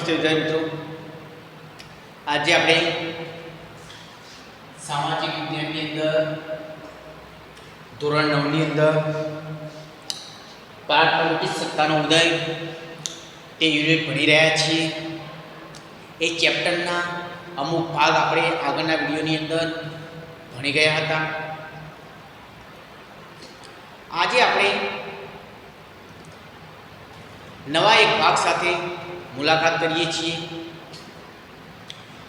નમસ્તે વિદ્યાર્થી મિત્રો, આજે આપણે સામાજિક વિજ્ઞાનની અંદર ધોરણ 9 ની અંદર પાઠ નંબર 20 સત્તાનો ઉદય તે યુનિટ ભણી રહ્યા છીએ। એ ચેપ્ટરના અમુક ભાગ આપણે આગળના વિડીયોની અંદર ભણી ગયા હતા। આજે આપણે નવા એક ભાગ સાથે મુલાકાત કરીએ છીએ।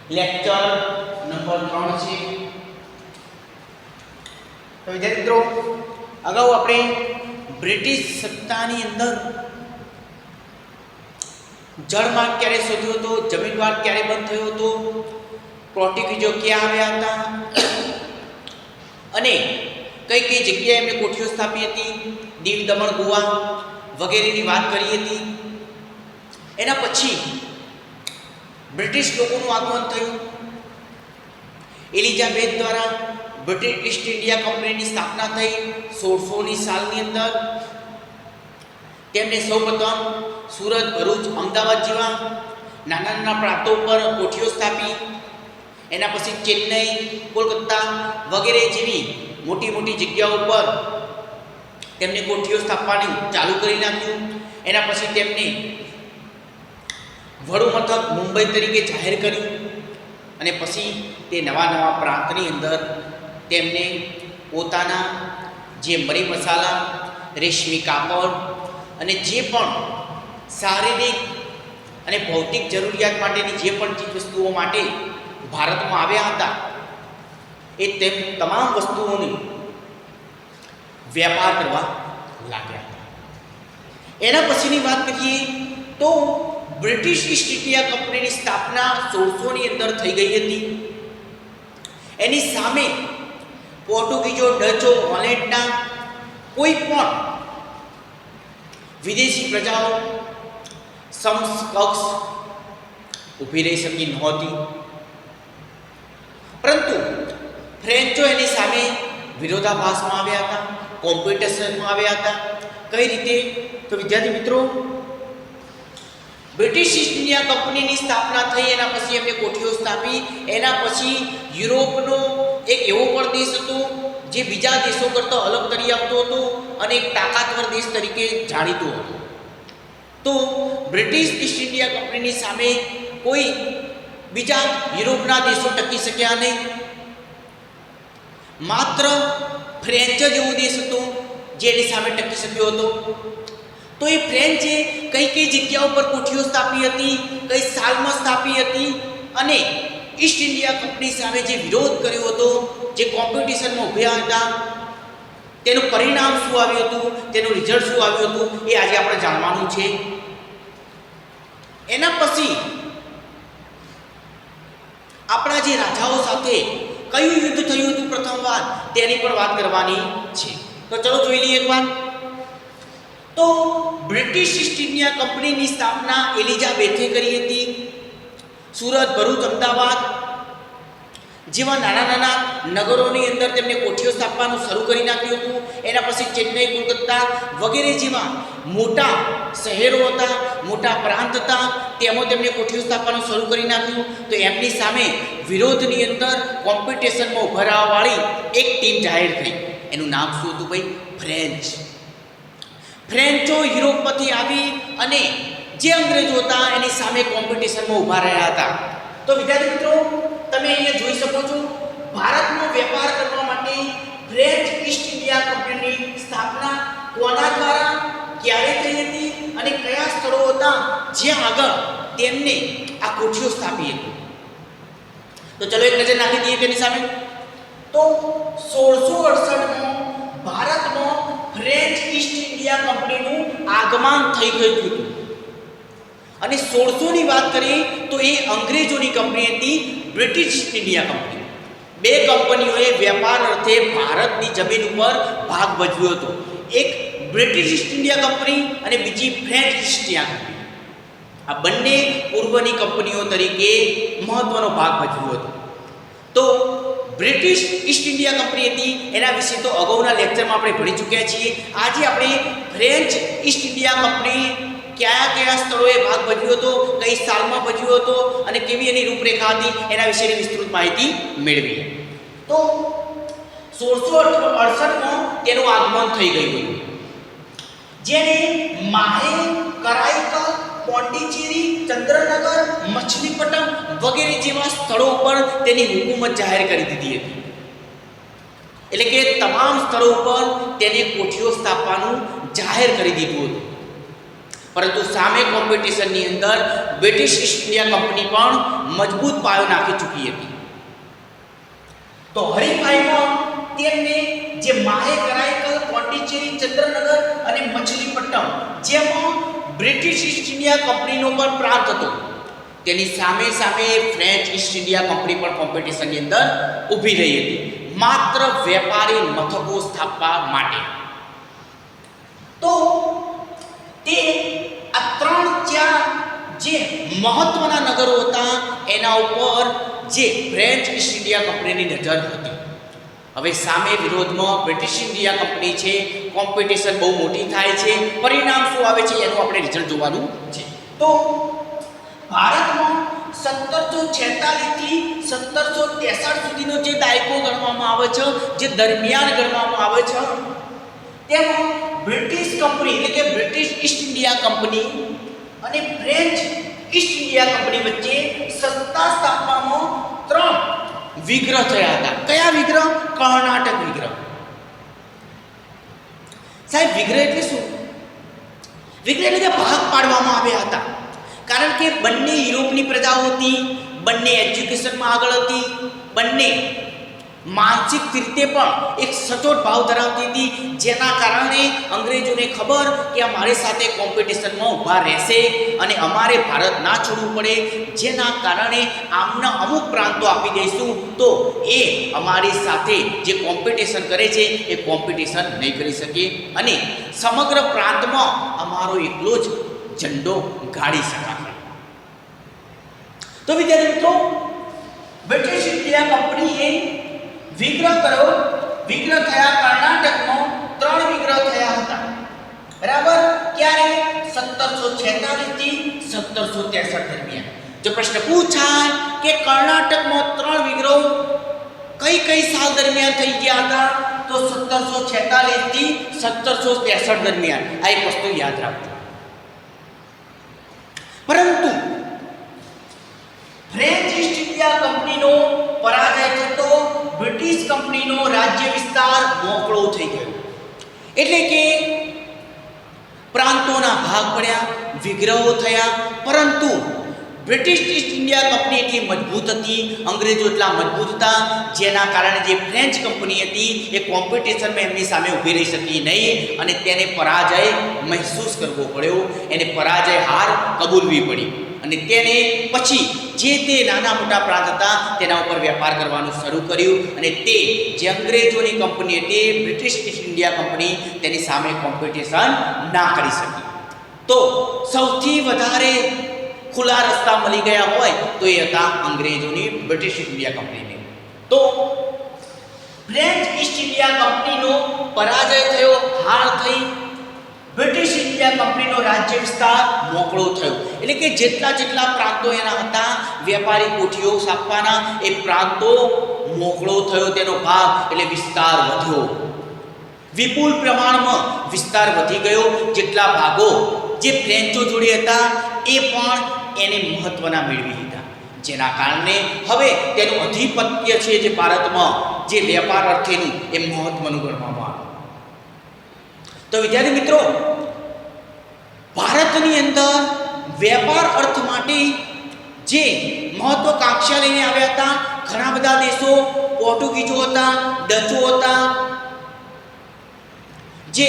લેક્ચર નંબર 3 છે। તો વિદ્યાર્થી મિત્રો, અગાઉ આપણે બ્રિટિશ સત્તાની અંદર જળમાર્ગ ક્યારે શોધ્યો હતો, જમીન માર્ગ ક્યારે બંધ થયો હતો, પોર્ટુગીઝો ક્યાં આવ્યા હતા અને કઈ કઈ જગ્યાએ એમણે કોઠીઓ સ્થાપી હતી, દીવ દમણ ગોવા વગેરેની વાત કરી હતી। એના પછી બ્રિટિશ લોકોનું આગમન થયું। એલિઝાબેથ દ્વારા બ્રિટિશ ઈસ્ટ ઇન્ડિયા કંપનીની સ્થાપના થઈ 1600ની સાલની અંદર। તેમણે સૌપ્રથમ સુરત, ભરૂચ, અમદાવાદ જેવા નાના નાના પ્રાંતો પર કોઠીઓ સ્થાપી। એના પછી ચેન્નઈ, કોલકાતા વગેરે જેવી મોટી મોટી જગ્યાઓ પર તેમને કોઠીઓ સ્થાપવાનું ચાલુ કરી નાખ્યું। એના પછી તેમને વડું મથક મુંબઈ તરીકે જાહેર કર્યું અને પછી તે નવા નવા પ્રાંતની અંદર તેમને પોતાના જે મરી મસાલા, રેશમી કાપડ અને જે પણ શારીરિક અને ભૌતિક જરૂરિયાત માટેની જે પણ ચીજ વસ્તુઓ માટે ભારતમાં આવ્યા હતા એ તેમ તમામ વસ્તુઓની વેપાર કરવા લાગ્યા હતા। એના પછીની વાત કરીએ તો બ્રિટિશ ઈસ્ટ ઇન્ડિયા કંપનીની સ્થાપના 1600ની અંદર થઈ ગઈ હતી। એની સામે પોર્ટુગીઝો, ડચો, હોલેન્ડના કોઈ પણ વિદેશી પ્રજાઓ સમકક્ષ ઊભી રહી શકી નહોતી, પરંતુ ફ્રેન્ચો એની સામે વિરોધાભાસમાં આવ્યા હતા, કોમ્પિટિશનમાં આવ્યા હતા। કઈ રીતે? તો વિદ્યાર્થી મિત્રો, બ્રિટિશ ઈસ્ટ ઇન્ડિયા કંપનીની સ્થાપના થઈ, એના પછી એમને કોઠીઓ સ્થાપી। એના પછી યુરોપનો એક એવો પણ દેશ હતો જે બીજા દેશો કરતાં અલગ તરી આવતો હતો અને એક તાકાતવર દેશ તરીકે જાણીતો હતો। તો બ્રિટિશ ઈસ્ટ ઇન્ડિયા કંપનીની સામે કોઈ બીજા યુરોપના દેશો ટકી શક્યા નહીં। માત્ર ફ્રેન્ચ જ એવો દેશ હતો જે એની સામે ટકી શક્યો હતો। તો એ ફ્રેન્ચે કઈ કઈ જગ્યાઓ પર કોઠીઓ સ્થાપી હતી, કઈ સાલમાં સ્થાપી હતી અને ઈસ્ટ ઇન્ડિયા કંપની સામે જે વિરોધ કર્યો હતો, જે કોમ્પિટિશનમાં ઉભ્યા હતા, તેનું પરિણામ શું આવ્યું હતું, તેનું રિઝલ્ટ શું આવ્યું હતું, એ આજે આપણે જાણવાનું છે। એના પછી આપણા જે રાજાઓ સાથે કયું યુદ્ધ થયું હતું પ્રથમવાર, તેની પણ વાત કરવાની છે। તો ચલો જોઈ લઈએ એક વાર। તો બ્રિટિશ ઈસ્ટ ઇન્ડિયા કંપનીની સ્થાપના એલિઝાબેથે કરી હતી। સુરત, ભરૂચ, અમદાવાદ જેવા નાના નાના નગરોની અંદર તેમને કોઠીઓ સ્થાપવાનું શરૂ કરી નાખ્યું હતું। એના પછી ચેન્નઈ, કોલકાતા વગેરે જેવા મોટા શહેરો હતા, મોટા પ્રાંત હતા, તેમાં તેમને કોઠીઓ સ્થાપવાનું શરૂ કરી નાખ્યું। તો એમની સામે વિરોધની અંદર કોમ્પિટિશનમાં ઉભા રહેવાવાળી એક ટીમ જાહેર થઈ। એનું નામ શું હતું ભાઈ? ફ્રેન્ચ। ફ્રેન્ચો યુરોપમાંથી આવી અને જે અંગ્રેજો હતા એની સામે કોમ્પિટિશનમાં ઊભા રહ્યા હતા। તો વિદ્યાર્થી મિત્રો, તમે અહીંયા જોઈ શકો છો, ભારતનો વેપાર કરવા માટે ફ્રેન્ચ ઈસ્ટ ઇન્ડિયા કંપનીની સ્થાપના કોના દ્વારા, ક્યારે થઈ હતી અને કયા સ્થળો હતા જ્યાં આગળ તેમને આ કોઠીઓ સ્થાપી હતી? તો ચલો એક નજર નાખી દઈએ તેની સામે। તો 1668માં ભારતમાં ફ્રેન્ચ ઈસ્ટ ઇન્ડિયા કંપનીનું આગમન થઈ ગયું હતું અને 1600ની વાત કરીએ તો એ અંગ્રેજોની કંપની હતી, બ્રિટિશ ઈસ્ટ ઇન્ડિયા કંપની। બે કંપનીઓએ વેપાર અર્થે ભારતની જમીન ઉપર ભાગ ભજવ્યો હતો, એક બ્રિટિશ ઈસ્ટ ઇન્ડિયા કંપની અને બીજી ફ્રેન્ચ ઈસ્ટ ઇન્ડિયા કંપની। આ બંને પૂર્વની કંપનીઓ તરીકે મહત્વનો ભાગ ભજવ્યો હતો। તો બ્રિટિશ ઈસ્ટ ઇન્ડિયા કંપની હતી એના વિશે તો અગાઉના લેક્ચરમાં આપણે ભણી ચૂક્યા છીએ। આજે આપણે ફ્રેન્ચ ઈસ્ટ ઇન્ડિયા કંપની કયા કયા સ્થળોએ ભાગ ભજવ્યો હતો, કઈ સાલમાં ભજવ્યો હતો અને કેવી એની રૂપરેખા હતી એના વિશેની વિસ્તૃત માહિતી મેળવી. તો 1668માં તેનું આગમન થઈ ગયું હતું, જેને માહે, કરાઈકલ, પોંડિચેરી, ચંદ્રનગર, મછલીપટ્ટમ વગેરે જેવા સ્થળો પર તેની હુકુમત જાહેર કરી દીધી હતી. એટલે કે તમામ સ્થળો પર તેને કોઠીઓ સ્થાપવાનું જાહેર કરી દીધું હતું. પરંતુ સામે કોમ્પિટિશનની અંદર બ્રિટિશ ઈસ્ટ ઇન્ડિયા કંપની પણ મજબૂત પાયો નાખી ચૂકી હતી. તો હરીફાઈમાં તેમને જે માહે, કરાઈકલ, પોંડિચેરી, ચંદ્રનગર અને મછલીપટ્ટમ જેમાં બ્રિટિશ ઈસ્ટ ઇન્ડિયા કંપનીનો પણ પ્રાંત હતો, તેની સામે સામે ફ્રેન્ચ ઈસ્ટ ઇન્ડિયા કંપની પણ કોમ્પિટિશનની અંદર ઊભી રહી હતી, માત્ર વેપારી મથકો સ્થાપવા માટે. તો તે આ 3-4 જે મહત્વના નગરો હતા એના ઉપર જે ફ્રેન્ચ ઈસ્ટ ઇન્ડિયા કંપનીની નજર હતી. હવે સામે વિરોધમાં બ્રિટિશ ઇન્ડિયા કંપની છે, કોમ્પિટિશન બહુ મોટી થાય છે, પરિણામ શું આવે છે એનું આપણે રિઝલ્ટ જોવાનું છે. તો ભારતમાં 1746 થી 1763 સુધીનો જે દાયકો ગણવામાં આવે છે, જે દરમિયાન ગણવામાં આવે છે, તેમાં બ્રિટિશ કંપની એટલે કે બ્રિટિશ ઈસ્ટ ઇન્ડિયા કંપની અને ફ્રેન્ચ ઈસ્ટ ઇન્ડિયા કંપની વચ્ચે સત્તા સ્થાપવામાં 3 વિગ્રહ થયા હતા. કયા વિગ્રહ? કર્ણાટક વિગ્રહ. સાહેબ, વિગ્રહ એટલે શું? વિગ્રહ એટલે ભાગ પાડવામાં આવ્યા હતા. કારણ કે બંને યુરોપની પ્રજાઓ હતી, બંને એજ્યુકેશનમાં આગળ હતી, બંને માનસિક રીતે પણ એક સચોટ ભાવ ધરાવતી હતી, જેના કારણે અંગ્રેજોને ખબર કે અમારી સાથે કોમ્પિટિશનમાં ઊભા રહેશે અને અમારે ભારત ના છોડવું પડે, જેના કારણે આમના અમુક પ્રાંતો આપી દઈશું તો એ અમારી સાથે જે કોમ્પિટિશન કરે છે એ કોમ્પિટિશન નહીં કરી શકે અને સમગ્ર પ્રાંતમાં અમારો એકલો જ ઝંડો ગાડી શકાશે. તો વિદ્યાર્થી મિત્રો, બ્રિટિશ ઇન્ડિયા કંપનીએ વિગ્રહ કર્યો. વિગ્રહ થયા કર્ણાટકમાં 3 વિગ્રહ થયા હતા. બરાબર? ક્યારે? 1746 થી 1763 દરમિયાન. જો પ્રશ્ન પૂછાય કે કર્ણાટકમાં 3 વિગ્રહ કઈ સાલ દરમિયાન થઈ ગયા હતા, તો 1746 થી 1763 દરમિયાન. આ એક વસ્તુ યાદ રાખજો. પરંતુ ફ્રેન્ચ ઈસ્ટ ઇન્ડિયા કંપનીનો પરાજય થતો બ્રિટિશ કંપનીનો રાજ્ય વિસ્તાર મોકળો થઈ ગયો. એટલે કે પ્રાંતોના ભાગ પડ્યા, વિગ્રહો થયા, પરંતુ બ્રિટિશ ઈસ્ટ ઇન્ડિયા કંપની એટલી મજબૂત હતી, અંગ્રેજો એટલા મજબૂત હતા, જેના કારણે જે ફ્રેન્ચ કંપની હતી એ કોમ્પિટિશનમાં એમની સામે ઊભી રહી શકી નહીં અને તેને પરાજય મહેસૂસ કરવો પડ્યો. એને પરાજય હાર કબૂલવી પડી અને તેને પછી જે તે નાના મોટા પ્રાંત હતા તેના ઉપર વેપાર કરવાનું શરૂ કર્યું અને તે જે અંગ્રેજોની કંપની હતી, બ્રિટિશ ઈસ્ટ ઇન્ડિયા કંપની, તેની સામે કોમ્પિટિશન ના કરી શકી. તો સૌથી વધારે ખુલ્લા રસ્તા મળી ગયા હોય તો એ હતા અંગ્રેજોની બ્રિટિશ ઈસ્ટ ઇન્ડિયા કંપનીને. તો ફ્રેન્ચ ઈસ્ટ ઇન્ડિયા કંપનીનો પરાજય થયો, હાર થઈ, બ્રિટિશ ઇન્ડિયા કંપનીનો રાજ્ય વિસ્તાર મોકળો થયો. એટલે કે જેટલા પ્રાંતો એના હતા વેપારી કોઠીઓ સ્થાપવાના, એ પ્રાંતો મોકળો થયો, તેનો ભાગ એટલે વિસ્તાર વધ્યો, વિપુલ પ્રમાણમાં વિસ્તાર વધી ગયો. જેટલા ભાગો જે ફ્રેન્ચો જોડે હતા એ પણ એને મહત્વના મેળવી લીધા, જેના કારણે હવે તેનું અધિપત્ય છે જે ભારતમાં જે વેપાર અર્થેનું એ મહત્વનું ગણવામાં આવે. તો વિદ્યાર્થી મિત્રો, ભારતની અંદર વેપાર અર્થ માટે જે મહત્વકાંક્ષા લઈને આવ્યા હતા ઘણા બધા દેશો, પોર્ટુગીઝો હતા, ડચો હતા, જે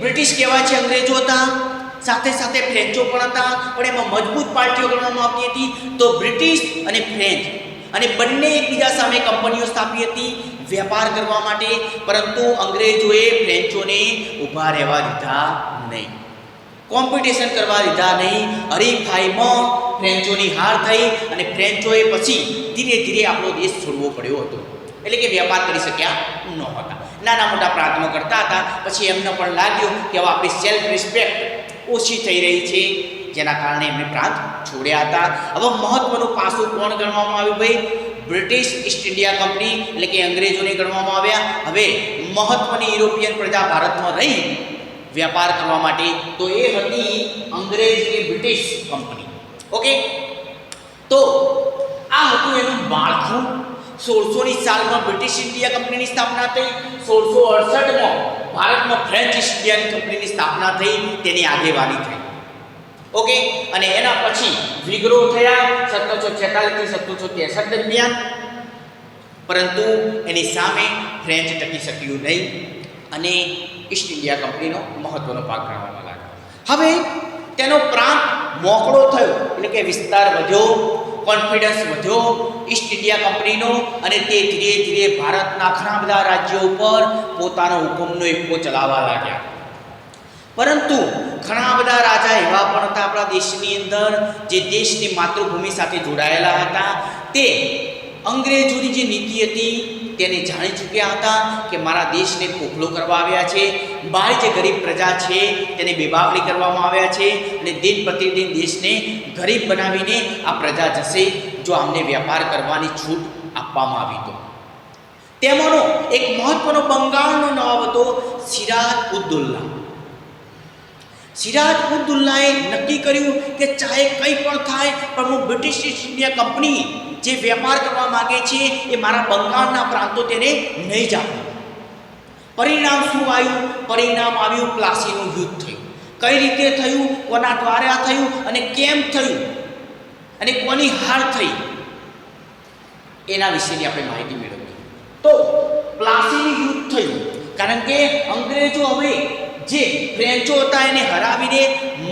બ્રિટિશ કહેવાય છે અંગ્રેજો હતા, સાથે સાથે ફ્રેન્ચો પણ હતા, પણ એમાં મજબૂત પાર્ટીઓ ગણવામાં આવતી હતી. તો બ્રિટિશ અને ફ્રેન્ચ અને બંને એકબીજા સામે કંપનીઓ સ્થાપી હતી વેપાર કરવા માટે, પરંતુ અંગ્રેજોએ ફ્રેન્ચોને ઊભા રહેવા દીધા નહીં, કોમ્પિટિશન કરવા દીધા નહીં. હરીફાઈમાં ફ્રેન્ચોની હાર થઈ અને ફ્રેન્ચોએ પછી ધીરે ધીરે આપણો દેશ છોડવો પડ્યો હતો. એટલે કે વેપાર કરી શક્યા નહોતા, નાના મોટા પ્રાંતમાં કરતા હતા. પછી એમને પણ લાગ્યું કે હવે આપણી સેલ્ફ રિસ્પેક્ટ ઓછી થઈ રહી છે, જેના કારણે એમણે પ્રાંત છોડ્યા હતા. હવે મહત્વનું પાસું કોણ ગણવામાં આવ્યું ભાઈ? બ્રિટિશ ઈસ્ટ ઇન્ડિયા કંપની એટલે કે અંગ્રેજોને ગણવામાં આવ્યા. હવે મહત્વની યુરોપિયન પ્રજા ભારતમાં રહી વ્યાપાર કરવા માટે, તો એ હતી અંગ્રેજ કે બ્રિટિશ કંપની. ઓકે, તો આ હતું એનું માળખું. 1600ની સાલમાં બ્રિટિશ ઇન્ડિયા કંપનીની સ્થાપના થઈ. 1668માં ભારતમાં ફ્રેન્ચ ઈસ્ટ ઇન્ડિયા કંપનીની સ્થાપના થઈ, તેની આગેવાની થઈ. ઓકે, અને એના પછી વિગ્રોહ થયા 1746 થી 1763 દરમિયાન, પરંતુ એની સામે ફ્રેન્ચ ટકી શક્યું નહીં અને ઈસ્ટ ઇન્ડિયા કંપનીનો મહત્વનો ભાગ ગણવામાં લાગ્યો. હવે તેનો પ્રાંત મોકળો થયો, એટલે કે વિસ્તાર વધ્યો, કોન્ફિડન્સ વધ્યો ઈસ્ટ ઇન્ડિયા કંપનીનો, અને તે ધીરે ધીરે ભારતના ઘણા બધા રાજ્યો ઉપર પોતાનો હુકમનો એક્કો ચલાવવા લાગ્યા. પરંતુ ઘણા બધા રાજા એવા પણ હતા આપણા દેશની અંદર જે દેશની માતૃભૂમિ સાથે જોડાયેલા હતા. તે અંગ્રેજોની જે નીતિ હતી તેને જાણી ચૂક્યા હતા કે મારા દેશને ખોખલો કરવા આવ્યા છે, મારી જે ગરીબ પ્રજા છે તેને બેબાકડી કરવામાં આવ્યા છે, અને દિન પ્રતિદિન દેશને ગરીબ બનાવીને આ પ્રજા જશે જો આમને વ્યાપાર કરવાની છૂટ આપવામાં આવી તો. તેમાંનો એક મહત્વનો બંગાળનો નવાબ હતો સિરાજ ઉદ્દૌલા. સિરાજ ઉદ્દૌલાએ નક્કી કર્યું કે ચાહે કંઈ પણ થાય, પણ હું બ્રિટિશ ઈસ્ટ ઇન્ડિયા કંપની જે વેપાર કરવા માગે છે એ મારા બંગાળના પ્રાંતો તેને નહીં જ આપે. પરિણામ શું આવ્યું? પરિણામ આવ્યું પ્લાસીનું યુદ્ધ થયું. કઈ રીતે થયું, કોના દ્વારા થયું અને કેમ થયું અને કોની હાર થઈ, એના વિશેની આપણે માહિતી મેળવીએ. તો પ્લાસીનું યુદ્ધ થયું કારણ કે અંગ્રેજો હવે જે ફ્રેન્ચો હતા એને હરાવીને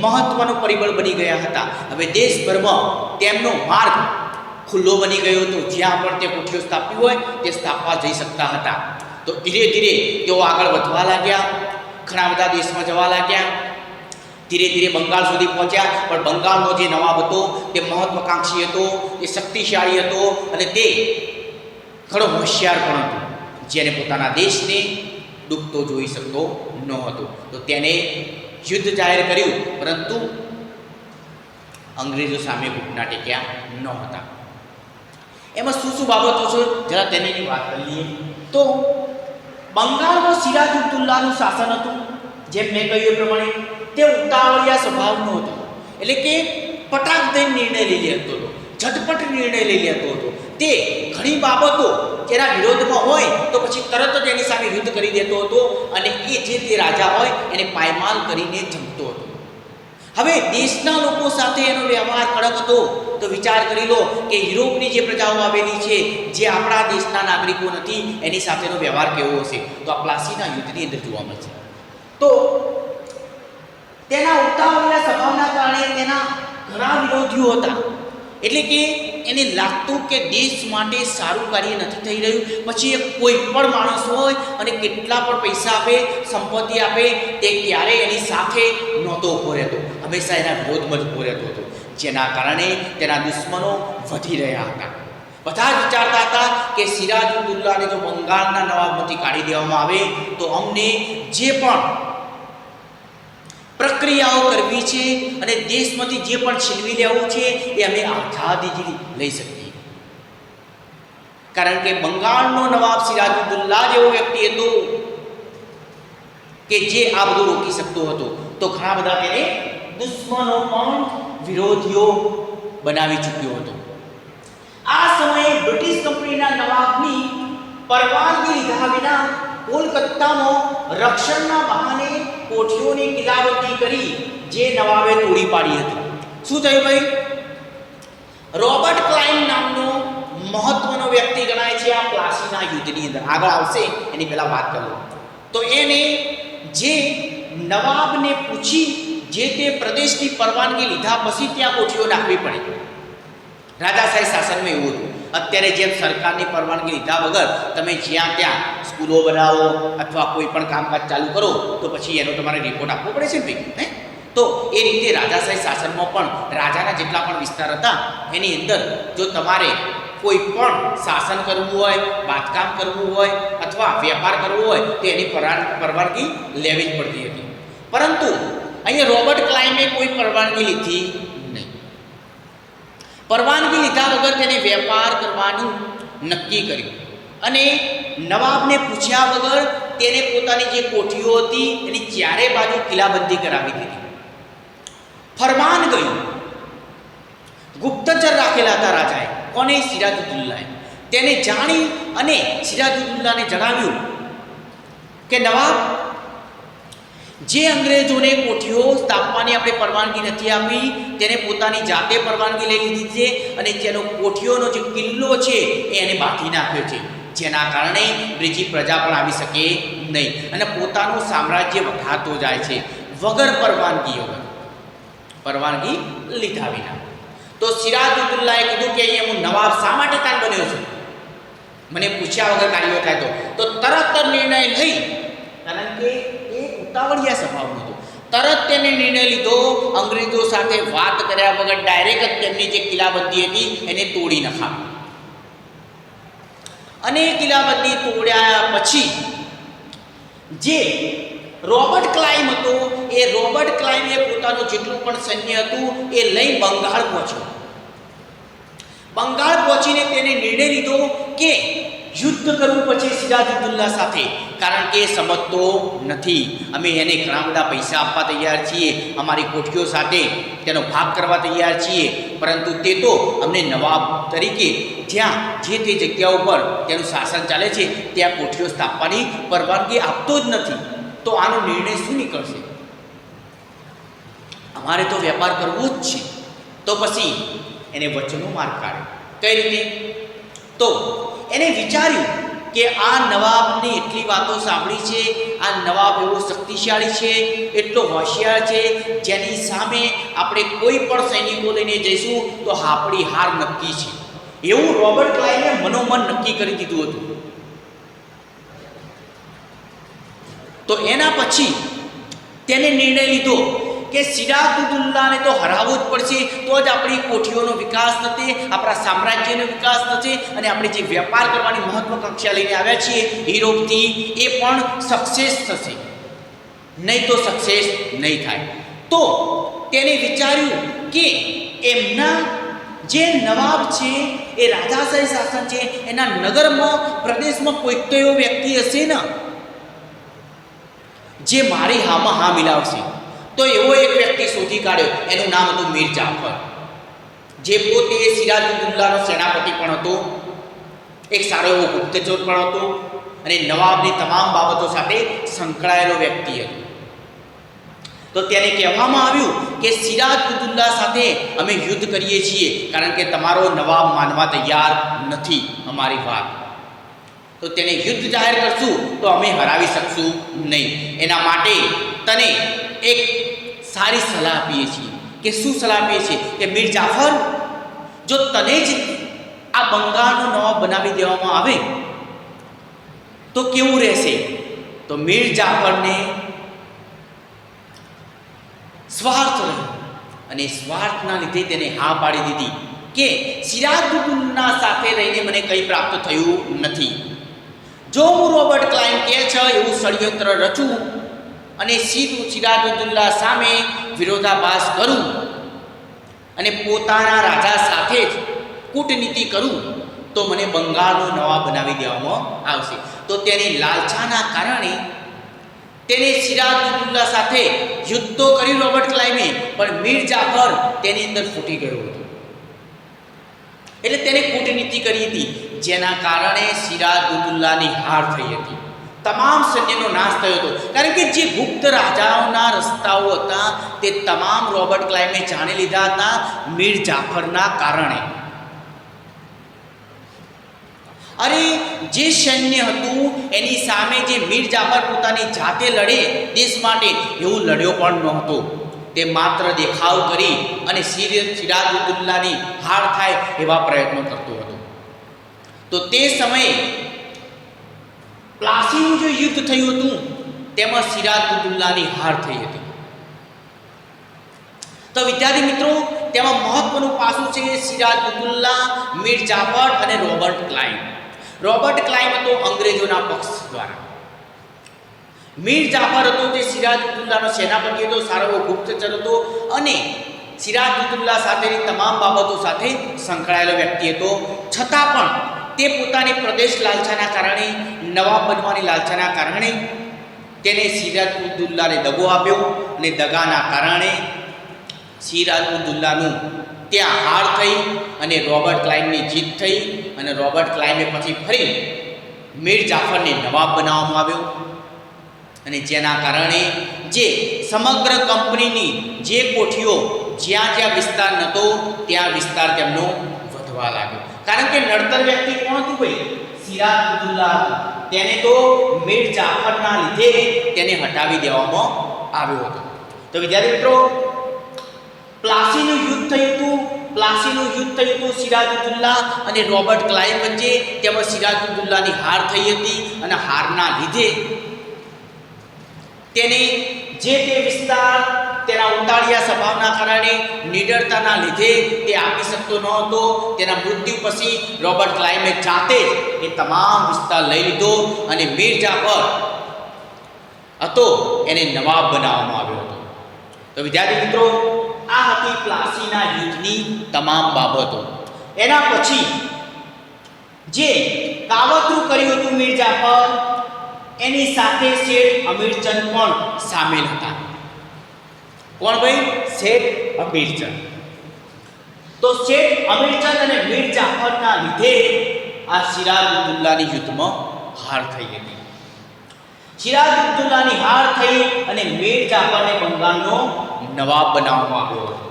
મહત્વનું પરિબળ બની ગયા હતા. હવે દેશભરમાં તેમનો માર્ગ ખુલ્લો બની ગયો હતો. જ્યાં પણ તે કોઠીઓ સ્થાપી હોય તે સ્થાપવા જઈ શકતા હતા. તો ધીરે ધીરે તેઓ આગળ વધવા લાગ્યા, ઘણા બધા દેશમાં જવા લાગ્યા. ધીરે ધીરે બંગાળ સુધી પહોંચ્યા, પણ બંગાળનો જે નવાબ હતો તે મહત્વાકાંક્ષી હતો, તે શક્તિશાળી હતો અને તે ઘણો હોશિયાર પણ હતો, જેને પોતાના દેશને ડૂબતો જોઈ શકતો ન હતો. તો તેને યુદ્ધ જાહેર કર્યું, પરંતુ અંગ્રેજો સામે ઘૂંટના ટેક્યા ન હતા. એમાં શું શું બાબતો છે જરા તેની વાત કરીએ. તો બંગાળમાં સિરાજ ઉદ્દૌલાનું શાસન હતું. જેમ મેં કહ્યું એ પ્રમાણે તે ઉતાવળિયા સ્વભાવનો હતો, એટલે કે પટાક દઈને નિર્ણય લઈ લેતો હતો, ઝટપટ નિર્ણય લઈ લેતો હતો. તે ઘણી બાબતો જેના વિરોધમાં હોય તો પછી તરત જ એની સામે યુદ્ધ કરી દેતો હતો અને એ જે તે રાજા હોય એને પાયમાલ કરીને જમતો હતો. હવે દેશના લોકો સાથે એનો વ્યવહાર કડક હતો. તો વિચાર કરી લો કે યુરોપની જે પ્રજાઓ આવેલી છે, જે આપણા દેશના નાગરિકો નથી, એની સાથેનો વ્યવહાર કેવો હશે? તો આ પ્લાસીના યુદ્ધની અંદર જોવા મળશે. તો તેના ઉતાવળિયા સ્વભાવના કારણે તેના ઘણા વિરોધીઓ હતા. એટલે કે એને લાગતું કે દેશ માટે સારું કાર્ય નથી થઈ રહ્યું. પછી એ કોઈ પણ માણસ હોય અને કેટલા પણ પૈસા આપે, સંપત્તિ આપે, તે ક્યારેય એની સાથે નહોતો ઊભો રહેતો, હંમેશા એના વિરોધમાં જ ઊભો રહેતો હતો. જેના કારણે તેના દુશ્મનો વધી રહ્યા હતા. બધા જ વિચારતા હતા કે સિરાજ ઉદ્દૌલાને જો બંગાળના નવાબમાંથી કાઢી દેવામાં આવે તો અમને જે પણ પ્રક્રિયાઓ કરવી છે અને દેશમાંથી જે પણ છીનવી લેવું છે એ અમે આઝાદીથી લઈ શકીએ. કારણ કે બંગાળનો નવાબ સિરાજ ઉદ્દૌલા જેવો વ્યક્તિ હતો કે જે આ બધું રોકી શકતો હતો. તો ઘણા બધા તેને દુશ્મનો પણ વિરોધીઓ બનાવી ચૂક્યો હતો. આ સમયે બ્રિટિશ કંપનીના નવાબની પરવાનગી લીધા વિના કોલકાતામાં રક્ષણના બહાને કોઠીઓની કિલ્લાબંધી કરી જે નવાબે તોડી પાડી હતી. શું થયું ભાઈ? રોબર્ટ ક્લાઇવ નામનો મહત્વનો વ્યક્તિ ગણાય છે આ પ્લાસીના યુદ્ધની અંદર. આગળ આવશે એની પહેલા વાત કરું તો એને જે નવાબને પૂછી જે તે પ્રદેશની પરવાનગી લીધા પછી ત્યાં કોઠીઓ નાખવી પડે. રાજાશાહી શાસનમાં એવું હતું. અત્યારે જેમ સરકારની પરવાનગી લીધા વગર તમે જ્યાં ત્યાં સ્કૂલો બનાવો અથવા કોઈ પણ કામકાજ ચાલુ કરો તો પછી એનો તમારે રિપોર્ટ આપવો પડે છે ને ભાઈ. તો એ રીતે રાજાશાહી શાસનમાં પણ રાજાના જેટલા પણ વિસ્તાર હતા એની અંદર જો તમારે કોઈ પણ શાસન કરવું હોય, બાંધકામ કરવું હોય અથવા વેપાર કરવો હોય તો એની પરવાનગી લેવી જ પડતી હતી. પરંતુ અહીંયા રોબર્ટ ક્લાઇમે કોઈ પરવાનગી લીધી નહીં. પરવાનગી લીધા વગર તેને વેપાર કરવાનું નક્કી કર્યું અને નવાબને પૂછ્યા વગર તેને પોતાની જે કોઠીઓ હતી એની ચારે બાજુ કિલ્લાબંધી કરાવી દીધી. ફરમાન ગયું. ગુપ્તચર રાખેલા હતા રાજાએ. કોને? સિરાજુદ્દૌલાએ. તેને જાણી અને સિરાજુદ્દૌલાને જણાવ્યું કે નવાબ, જે અંગ્રેજોને કોઠીઓ સ્થાપવાની આપણે પરવાનગી નથી આપી તેને પોતાની જાતે પરવાનગી લઈ લીધી છે અને જેનો કોઠીઓનો જે કિલ્લો છે એ એને બાંધી નાખ્યો છે, જેના કારણે બ્રિટિશ પ્રજા પણ આવી શકે નહીં અને પોતાનું સામ્રાજ્ય વધારતો જાય છે વગર પરવાનગી લીધા વિના. તો સિરાજુદ્દૌલાએ કીધું કે અહીંયા હું નવાબ શા માટે કાન બન્યો છું? મને પૂછ્યા વગર કાર્યો થાય તો તરત જ નિર્ણય લઈ, કારણ કે એ ઉતાવળિયા સ્વભાવનું હતું, તરત તેને નિર્ણય લીધો. અંગ્રેજો સાથે વાત કર્યા વગર ડાયરેક્ટ જ તેમની જે કિલ્લાબંધી હતી એને તોડી નાખી અને કિલ્લાબંધી તોડ્યા પછી જે રોબર્ટ ક્લાઇવ હતો એ રોબર્ટ ક્લાઇવે પોતાનું જેટલું પણ સૈન્ય હતું એ લઈ બંગાળ પહોંચ્યો. બંગાળ પહોંચીને તેને નિર્ણય લીધો કે યુદ્ધ કરવું પછી સિરાજુદ્દૌલા સાથે, કારણ કે એ સમજતો નથી. અમે એને ઘણા બધા પૈસા આપવા તૈયાર છીએ, અમારી કોઠીઓ સાથે તેનો ભાગ કરવા તૈયાર છીએ, પરંતુ તે તો અમને નવાબ તરીકે જ્યાં જે તે જગ્યા ઉપર તેનું શાસન ચાલે છે ત્યાં કોઠીઓ સ્થાપવાની પરવાનગી આપતો જ નથી. તો આનો નિર્ણય શું નીકળશે? અમારે તો વેપાર કરવો જ છે. તો પછી એને વચનો માર કાઢ્યો. કઈ રીતે? તો એને વિચાર્યું કે આ નવાબની એટલી વાતો સાંભળી છે, આ નવાબ એવો શક્તિશાળી છે, એટલો હોશિયાર છે, જેની સામે આપણે કોઈ પણ સૈનિકો લઈને જઈશું તો આપણી હાર નક્કી છે, એવું રોબર્ટ ક્લાઇવે મનોમન નક્કી કરી દીધું હતું. તો એના પછી તેને નિર્ણય લીધો કે સિરાજુદ્દૌલાને તો હરાવવું જ પડશે, તો જ આપણી કોઠીઓનો વિકાસ થશે, આપણા સામ્રાજ્યનો વિકાસ થશે અને આપણે જે વેપાર કરવાની મહત્વકાંક્ષા લઈને આવ્યા છીએ યુરોપથી એ પણ સક્સેસ થશે, નહીં તો સક્સેસ નહીં થાય. તો તેને વિચાર્યું કે એમના જે નવાબ છે એ રાજાશાહી શાસન છે, એના નગરમાં પ્રદેશમાં કોઈક તો એવો વ્યક્તિ હશે ને જે મારી હામાં હા મિલાવશે. તો એવો એક વ્યક્તિ શોધી કાઢ્યો. એનું નામ હતું મીર જાફર, જે પોતે સિરાજુદ્દૌલાનો સેનાપતિ પણ હતો, એક સારો એવો ગુપ્તચર પણ હતો અને નવાબની તમામ બાબતો સાથે સંકળાયેલો વ્યક્તિ હતો. તો તેને કહેવામાં આવ્યું કે સિરાજુદ્દૌલા સાથે અમે યુદ્ધ કરીએ છીએ, કારણ કે તમારો નવાબ માનવા તૈયાર નથી અમારી વાત. તો તેને યુદ્ધ જાહેર કરશું તો અમે હરાવી શકશું નહીં. એના માટે તને એક સારી સલાહ આપીએ છીએ. કે શું સલાહ આપીએ છીએ? કે મીર જાફર, જો તને જ આ બંગાળનો નવાબ બનાવી દેવામાં આવે તો કેવું રહેશે? તો મીર જાફરને સ્વાર્થ રહ્યો અને સ્વાર્થના લીધે તેને હા પાડી દીધી કે સિરાજુદ્દૌલા સાથે રહીને મને કંઈ પ્રાપ્ત થયું નથી. જો હું રોબર્ટ ક્લાઇવ કહે છે એવું ષડયંત્ર રચું અને સિરાજુદ્દૌલા સામે વિરોધાભાસ કરું અને પોતાના રાજા સાથે જ કૂટનીતિ કરું તો મને બંગાળનો નવાબ બનાવી દેવામાં આવશે. તો તેની લાલચાના કારણે તેને સિરાજુદ્દૌલા સાથે યુદ્ધ તો કર્યું રોબર્ટ ક્લાઇવે, પણ મીર જાફર તેની અંદર ફૂટી ગયો હતો. એટલે તેને કૂટનીતિ કરી હતી, જેના કારણે સિરાજુદ્દૌલાની હાર થઈ હતી. તમામ સૈન્યનો નાશ થયો હતો, કારણ કે જે ગુપ્ત રાજાઓના રસ્તાઓ હતા તે તમામ રોબર્ટ ક્લાઇવે જાણી લીધા હતા મીર જાફરના કારણે. અરે જે સૈન્ય હતું એની સામે જે મીર જાફર પોતાની જાતે લડે દેશ માટે, એવું લડ્યો પણ નહોતો. તે માત્ર દેખાવ કરી અને સિરાજુદ્દૌલાની હાર થાય એવા પ્રયત્નો કરતો હતો. તો તે સમયે પ્લાસીનું જે યુદ્ધ થયું હતું તેમાં સિરાજુદ્દૌલાની હાર થઈ હતી. તો વિદ્યાર્થી મિત્રો, તેમાં મહત્વનું પાસું છે સિરાજુદ્દૌલા, મીર જાફર અને રોબર્ટ ક્લાઇવ. રોબર્ટ ક્લાઇવ હતો અંગ્રેજોના પક્ષ દ્વારા, મીર જાફર હતો જે સિરાજુદ્દૌલાનો સેનાપતિ હતો, સારો એવો ગુપ્તચર હતો અને સિરાજુદ્દૌલા સાથેની તમામ બાબતો સાથે સંકળાયેલો વ્યક્તિ હતો. છતાં પણ તે પોતાની પ્રદેશ લાલસાના કારણે, નવાબ બનવાની લાલસાના કારણે તેને સિરાજુદ્દૌલાને દગો આપ્યો અને દગાના કારણે સિરાજુદ્દૌલાનું ત્યાં હાર થઈ અને રોબર્ટ ક્લાઇવની જીત થઈ અને રોબર્ટ ક્લાઇવે પછી ફરી મીર જાફરને નવાબ બનાવવામાં આવ્યો અને જેના કારણે જે સમગ્ર કંપનીની જે કોઠીઓ જ્યાં જ્યાં વિસ્તાર નહોતો ત્યાં વિસ્તાર તેમનો વધવા લાગ્યો. કારણ કે નડતર વ્યક્તિ કોણ હતું ભાઈ? સિરાજુદ્દૌલા હતો. તેને તો મીર જાફરના લીધે તેને હટાવી દેવામાં આવ્યો હતો. તો વિદ્યાર્થી મિત્રો, પ્લાસીનું યુદ્ધ થયું હતું સિરાજુદ્દૌલા અને રોબર્ટ ક્લાઇવ વચ્ચે. તેમાં સિરાજુદ્દૌલાની હાર થઈ હતી અને હારના લીધે તેને જે તે વિસ્તાર તેના ઉતાળિયા સ્વભાવના કારણે, નિડરતાના લીધે તે આપી શકતો ન હતો. તેના મૃત્યુ પછી રોબર્ટ ક્લાઇવે જાતે જ એ તમામ વિસ્તાર લઈ લીધો અને મીર જાફર હતો એને નવાબ બનાવવામાં આવ્યો હતો. તો વિદ્યાર્થી મિત્રો, આ હતી પ્લાસીના યુદ્ધની તમામ બાબતો. એના પછી જે કાવતરું કર્યું હતું મીર જાફર, એની સાથે શેઠ અમીરચંદ પણ સામેલ હતા. કોણ ભાઈ? શેઠ અમીરચંદ. તો શેઠ અમીરચંદ અને મીર જાફરના લીધે આ સિરાજુદ્દૌલાની યુદ્ધમાં હાર થઈ હતી. સિરાજુદ્દૌલાની હાર થઈ અને મીર જાફરને બંગાળનો નવાબ બનાવવામાં આવ્યો હતો.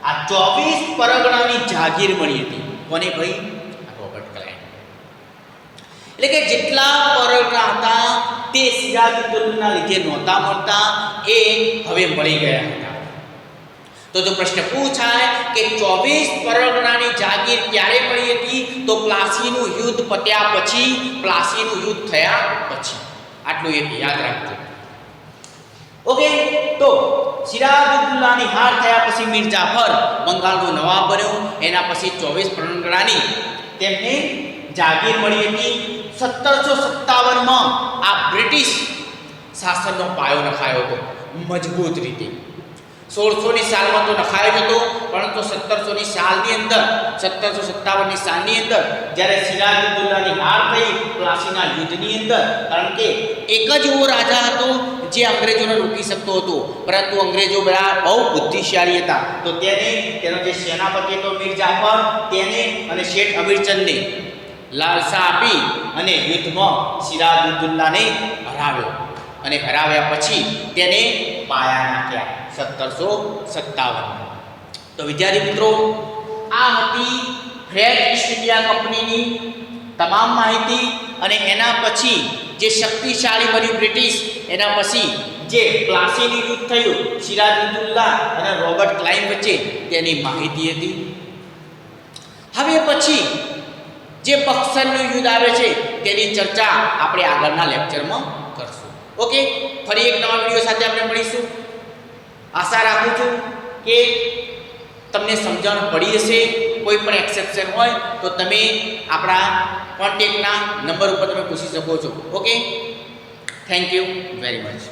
આ 24 પરગણાની જાગીર મળી હતી. કોને ભાઈ? Robert Clive. એટલે કે જેટલા પરગણા હતા તે સિરાજુદ્દૌલાના લીધે નહોતા મળતા, એ હવે મળી ગયા હતા. તો જો પ્રશ્ન પૂછાય કે 24 પરગણાની જાગીર ક્યારે મળી હતી, તો પ્લાસીનું યુદ્ધ પત્યા પછી, પ્લાસીનું યુદ્ધ થયા પછી. આટલું એક યાદ રાખજો. ઓકે, તો સિરાજુદ્દૌલાની હાર થયા પછી મીર જાફર બંગાળનો નવાબ બન્યો. એના પછી 24 પરગણાની તેમને જાગીર મળી હતી. 1757માં આ બ્રિટિશ શાસનનો પાયો નખાયો હતો મજબૂત રીતે. 1600ની સાલમાં તો નખાયો જ હતો, પરંતુ 1700ની સાલની અંદર, 1757ની સાલની અંદર જ્યારે સિરાજુદ્દૌલાની હાર થઈ પ્લાસીના યુદ્ધની અંદર, કારણ કે એક જ એવો રાજા હતો જે અંગ્રેજોને રોકી શકતો હતો, પરંતુ અંગ્રેજો બધા બહુ બુદ્ધિશાળી હતા. તો તેનો જે સેનાપતિ હતો મીર જાફર, તેને અને શેઠ અમીરચંદને લાલસા આપી અને યુદ્ધમાં સિરાજુદ્દૌલાને હરાવ્યો અને હરાવ્યા પછી તેને પાયા નાખ્યા 1757. તો વિદ્યાર્થી મિત્રો, આ હતી ગ્રેટ ઈસ્ટ ઇન્ડિયા કંપનીની તમામ માહિતી. અને એના પછી જે શક્તિશાળી બન્યું બ્રિટિશ, એના પછી જે પ્લાસીનું યુદ્ધ થયું સિરાજુદ્દૌલા અને રોબર્ટ ક્લાઇવ વચ્ચે, તેની માહિતી હતી. હવે પછી જે બક્સરનું યુદ્ધ આવે છે તેની ચર્ચા આપણે આગળના લેક્ચરમાં કરશું. ઓકે, ફરી એક નવા વિડીયો સાથે આપણે મળીશું. આશા રાખું છું કે તમને સમજણ પડી હશે. કોઈ પણ એક્સેપ્શન હોય તો તમે આપણા કોન્ટેક્ટના નંબર ઉપર તમે પૂછી શકો છો. Okay, thank you very much.